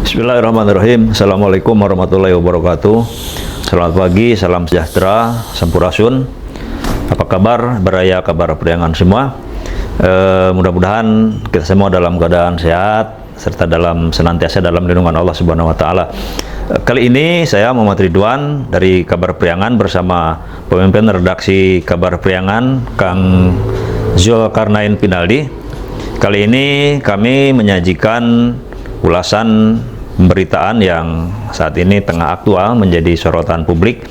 Bismillahirrahmanirrahim. Assalamualaikum warahmatullahi wabarakatuh. Selamat pagi, salam sejahtera, sampurasun. Apa kabar, beraya kabar priangan semua? Mudah-mudahan kita semua dalam keadaan sehat serta senantiasa dalam lindungan Allah Subhanahu wa taala. Kali ini saya Muhammad Ridwan dari Kabar Priangan bersama pemimpin redaksi Kabar Priangan Kang Zulkarnain Pinaldi. Kali ini kami menyajikan ulasan pemberitaan yang saat ini tengah aktual menjadi sorotan publik.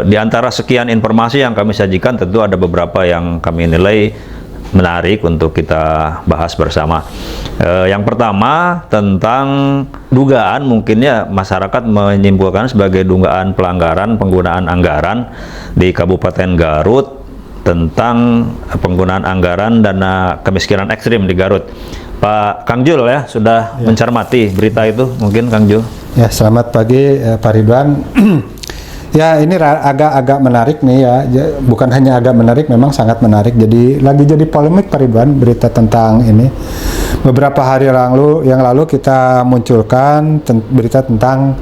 Di antara sekian informasi yang kami sajikan, tentu ada beberapa yang kami nilai menarik untuk kita bahas bersama. Yang pertama tentang dugaan, mungkinnya masyarakat menyimpulkan sebagai dugaan pelanggaran penggunaan anggaran di Kabupaten Garut tentang penggunaan anggaran dana kemiskinan ekstrim di Garut. Pak Kang Jul ya sudah mencermati berita itu, mungkin Kang Jul. Ya, selamat pagi Pak Ridwan. Ya, ini agak menarik nih ya. Bukan hanya agak menarik, memang sangat menarik. Jadi polemik Pak Ridwan berita tentang ini. Beberapa hari yang lalu kita munculkan berita tentang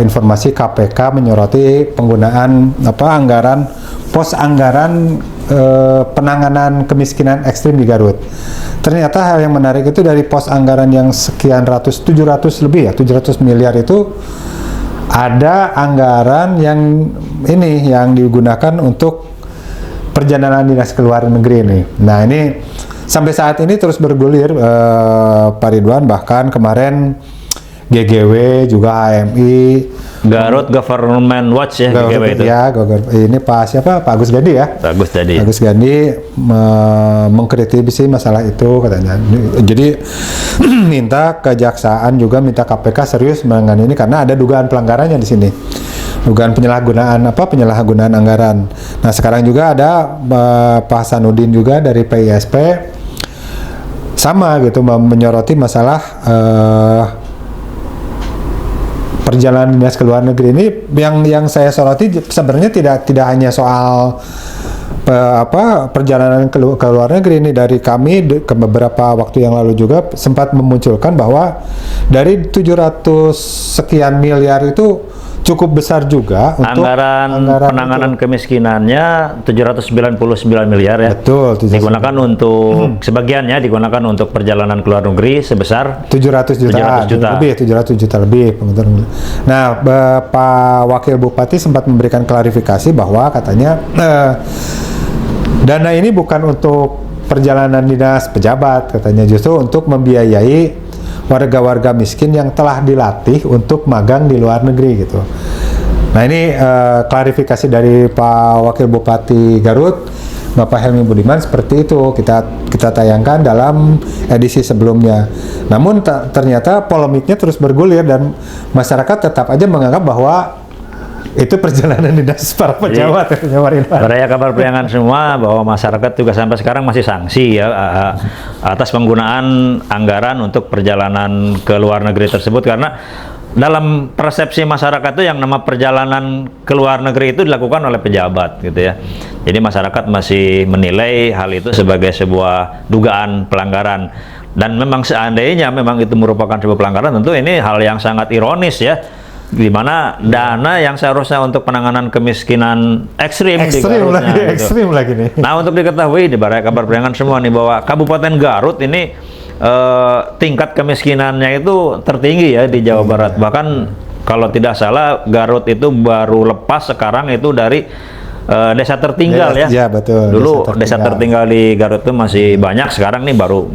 informasi KPK menyoroti penggunaan anggaran pos anggaran penanganan kemiskinan ekstrim di Garut. Ternyata hal yang menarik itu dari pos anggaran yang sekian 700 miliar itu ada anggaran yang digunakan untuk perjalanan dinas ke luar negeri ini. Nah, ini sampai saat ini terus bergulir Pak Ridwan, bahkan kemarin GGW juga HMI, Garut Government Watch ya, GGW itu. Ya, ini Pak Agus Gandi ya. Agus Gandi mengkritisi masalah itu katanya. Jadi minta kejaksaan juga minta KPK serius menangani ini karena ada dugaan pelanggarannya di sini. Dugaan penyalahgunaan anggaran. Nah, sekarang juga ada Pak Hasanuddin juga dari PISP sama gitu menyoroti masalah perjalanan dinas ke luar negeri ini. Yang saya soroti sebenarnya tidak hanya soal perjalanan ke luar negeri ini. Dari kami ke beberapa waktu yang lalu juga sempat memunculkan bahwa dari 700 sekian miliar itu cukup besar juga untuk anggaran penanganan kemiskinannya 799 miliar ya. Betul. Digunakan untuk sebagiannya digunakan untuk perjalanan ke luar negeri sebesar 700 juta lebih. Nah, Pak Wakil Bupati sempat memberikan klarifikasi bahwa katanya dana ini bukan untuk perjalanan dinas pejabat, katanya justru untuk membiayai warga-warga miskin yang telah dilatih untuk magang di luar negeri gitu. Nah, ini klarifikasi dari Pak Wakil Bupati Garut, Bapak Helmi Budiman, seperti itu kita tayangkan dalam edisi sebelumnya. Namun ternyata polemiknya terus bergulir dan masyarakat tetap aja menganggap bahwa itu perjalanan dinas para pejabat. Beraya kabar priangan semua bahwa masyarakat juga sampai sekarang masih sanksi ya atas penggunaan anggaran untuk perjalanan ke luar negeri tersebut, karena dalam persepsi masyarakat itu yang nama perjalanan ke luar negeri itu dilakukan oleh pejabat gitu ya. Jadi masyarakat masih menilai hal itu sebagai sebuah dugaan pelanggaran, dan memang seandainya memang itu merupakan sebuah pelanggaran, tentu ini hal yang sangat ironis ya, di mana dana yang seharusnya untuk penanganan kemiskinan ekstrim lagi nih. Nah, untuk diketahui di Baraya Kabar Priangan semua nih bahwa Kabupaten Garut ini tingkat kemiskinannya itu tertinggi ya di Jawa Barat. Bahkan kalau tidak salah Garut itu baru lepas sekarang itu dari desa tertinggal ya. Ya, betul. Dulu desa tertinggal di Garut itu masih banyak, sekarang nih baru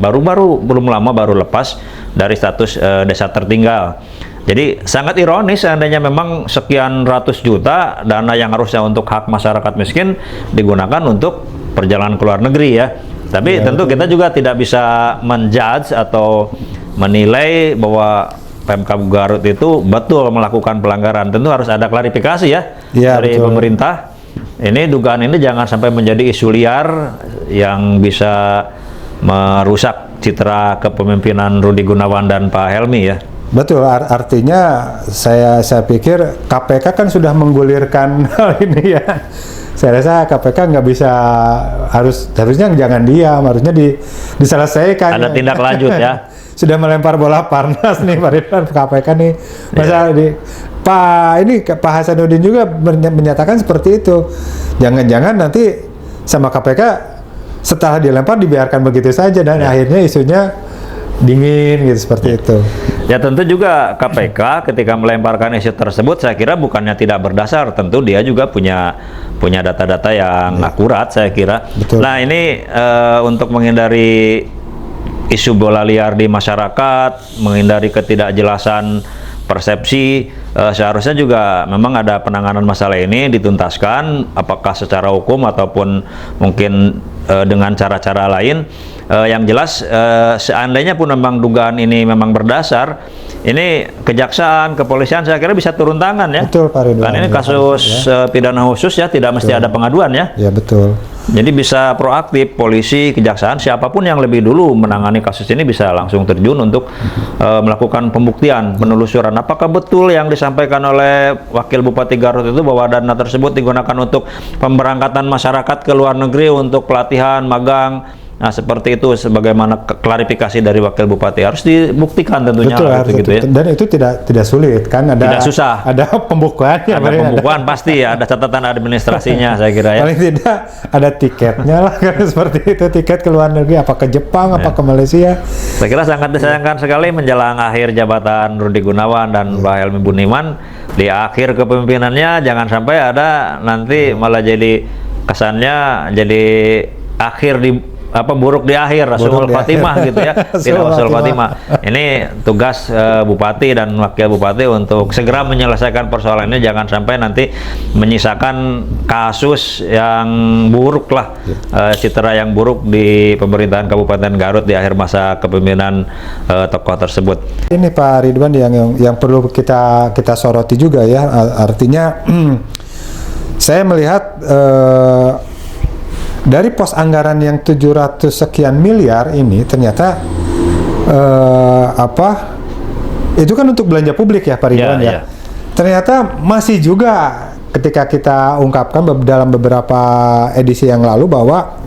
belum lama baru lepas dari status desa tertinggal. Jadi sangat ironis seandainya memang sekian ratus juta dana yang harusnya untuk hak masyarakat miskin digunakan untuk perjalanan ke luar negeri ya. Tapi tentu kita juga tidak bisa menjudge atau menilai bahwa Pemkab Garut itu betul melakukan pelanggaran. Tentu harus ada klarifikasi ya dari pemerintah. Ini dugaan ini jangan sampai menjadi isu liar yang bisa merusak citra kepemimpinan Rudi Gunawan dan Pak Helmi ya. Betul, artinya saya pikir KPK kan sudah menggulirkan hal ini ya. Saya rasa KPK nggak bisa, harusnya jangan diam, harusnya diselesaikan. Ada tindak lanjut ya. sudah melempar bola panas nih Pak Ridwan KPK nih. Masa Pak Hasanuddin juga menyatakan seperti itu. Jangan-jangan nanti sama KPK setelah dilempar dibiarkan begitu saja dan akhirnya isunya dingin gitu seperti itu. Ya tentu juga KPK ketika melemparkan isu tersebut saya kira bukannya tidak berdasar, tentu dia juga punya data-data yang akurat saya kira. Betul. Nah ini untuk menghindari isu bola liar di masyarakat, menghindari ketidakjelasan persepsi, seharusnya juga memang ada penanganan masalah ini dituntaskan, apakah secara hukum ataupun mungkin dengan cara-cara lain. Yang jelas seandainya pun memang dugaan ini memang berdasar, ini kejaksaan, kepolisian saya kira bisa turun tangan ya. Betul Pak Ridwan. Kan ini kasus pidana khusus ya, tidak mesti ada pengaduan ya. Ya betul. Jadi bisa proaktif, polisi, kejaksaan, siapapun yang lebih dulu menangani kasus ini bisa langsung terjun untuk melakukan pembuktian, penelusuran. Apakah betul yang disampaikan oleh Wakil Bupati Garut itu bahwa dana tersebut digunakan untuk pemberangkatan masyarakat ke luar negeri untuk pelatihan, magang. Nah seperti itu, sebagaimana klarifikasi dari Wakil Bupati harus dibuktikan tentunya. Betul, harus gitu ya. Dan itu tidak sulit kan, ada tidak susah. Ada pembukuannya. Ada pembukuan pasti ya, ada catatan administrasinya saya kira ya. Paling tidak ada tiketnya lah kan seperti itu, tiket ke luar negeri, apa ke Jepang, apa ke Malaysia. Saya kira sangat disayangkan sekali menjelang akhir jabatan Rudi Gunawan dan Mbak Helmi Buniman, di akhir kepemimpinannya jangan sampai ada nanti malah jadi kesannya jadi akhir di buruk di akhir, Rasul Fatimah gitu ya. Tidak Rasul Fatimah. Ini tugas Bupati dan Wakil Bupati untuk segera menyelesaikan persoalan ini, jangan sampai nanti menyisakan kasus yang buruk lah, citra yang buruk di pemerintahan Kabupaten Garut di akhir masa kepemimpinan tokoh tersebut. Ini Pak Ridwan yang perlu kita soroti juga ya, artinya saya melihat dari pos anggaran yang 700 sekian miliar ini ternyata itu kan untuk belanja publik ya Pak Ridwan ya. Ternyata masih juga ketika kita ungkapkan dalam beberapa edisi yang lalu bahwa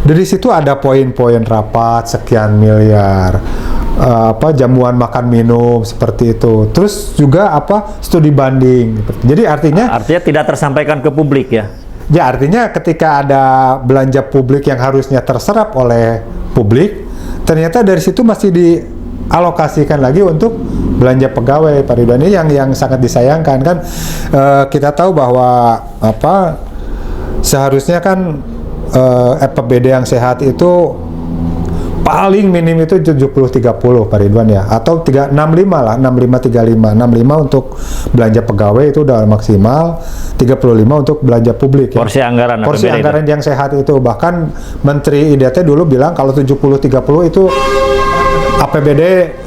dari situ ada poin-poin rapat sekian miliar, jamuan makan minum seperti itu. Terus juga studi banding. Jadi artinya tidak tersampaikan ke publik ya. Ya artinya ketika ada belanja publik yang harusnya terserap oleh publik, ternyata dari situ masih dialokasikan lagi untuk belanja pegawai Pak Ridwan. Ini yang sangat disayangkan kan. Kita tahu bahwa seharusnya kan APBD yang sehat itu paling minim itu 70-30 Pak Ridwan ya, atau 65 lah, 65-35 untuk belanja pegawai itu udah maksimal, 35 untuk belanja publik ya. Porsi anggaran yang sehat itu, bahkan Menteri IDT dulu bilang kalau 70-30 itu APBD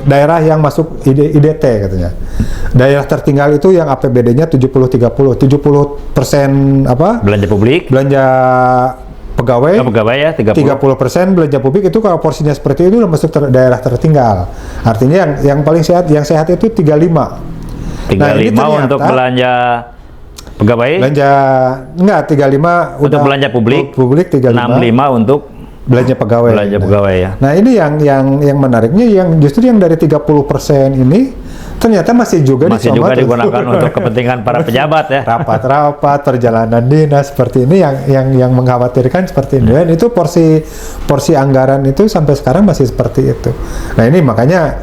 daerah yang masuk IDT katanya. Daerah tertinggal itu yang APBD-nya 70-30, 70% belanja publik, belanja pegawai ya 30% belanja publik. Itu kalau porsinya seperti itu udah masuk daerah tertinggal. Artinya yang paling sehat, yang sehat itu 35 ternyata, untuk belanja pegawai, enggak 35 untuk belanja publik 35 untuk belanja pegawai. Ya. Nah ini yang menariknya, yang justru yang dari 30% ini ternyata masih juga digunakan untuk kepentingan para pejabat ya. Rapat-rapat, perjalanan dinas seperti ini yang mengkhawatirkan seperti ini. Dan itu porsi anggaran itu sampai sekarang masih seperti itu. Nah ini makanya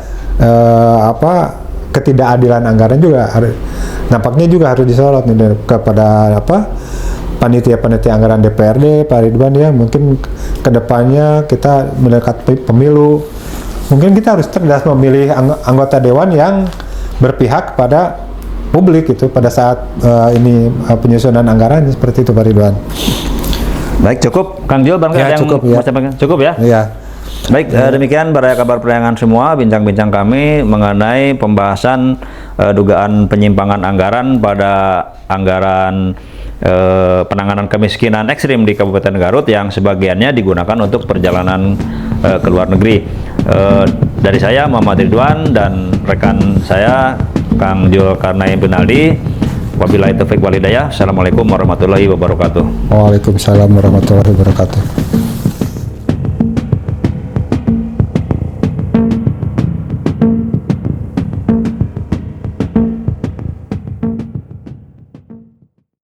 ketidakadilan anggaran juga nampaknya juga harus disorot nih kepada panitia-panitia anggaran DPRD Pak Ridwan ya. Mungkin kedepannya kita mendekat pemilu, mungkin kita harus cerdas memilih anggota dewan yang berpihak pada publik itu pada saat penyusunan anggaran seperti itu Pak Ridwan. Baik, cukup Kang Jul, cukup ya. Iya. Baik, demikian Baraya Kabar Priangan semua bincang-bincang kami mengenai pembahasan dugaan penyimpangan anggaran pada anggaran penanganan kemiskinan ekstrim di Kabupaten Garut yang sebagiannya digunakan untuk perjalanan ke luar negeri. Dari saya Muhammad Ridwan dan rekan saya Kang Zulkarnain bin Aldi, wabillahi taufiq wal hidayah. Assalamualaikum warahmatullahi wabarakatuh. Waalaikumsalam warahmatullahi wabarakatuh.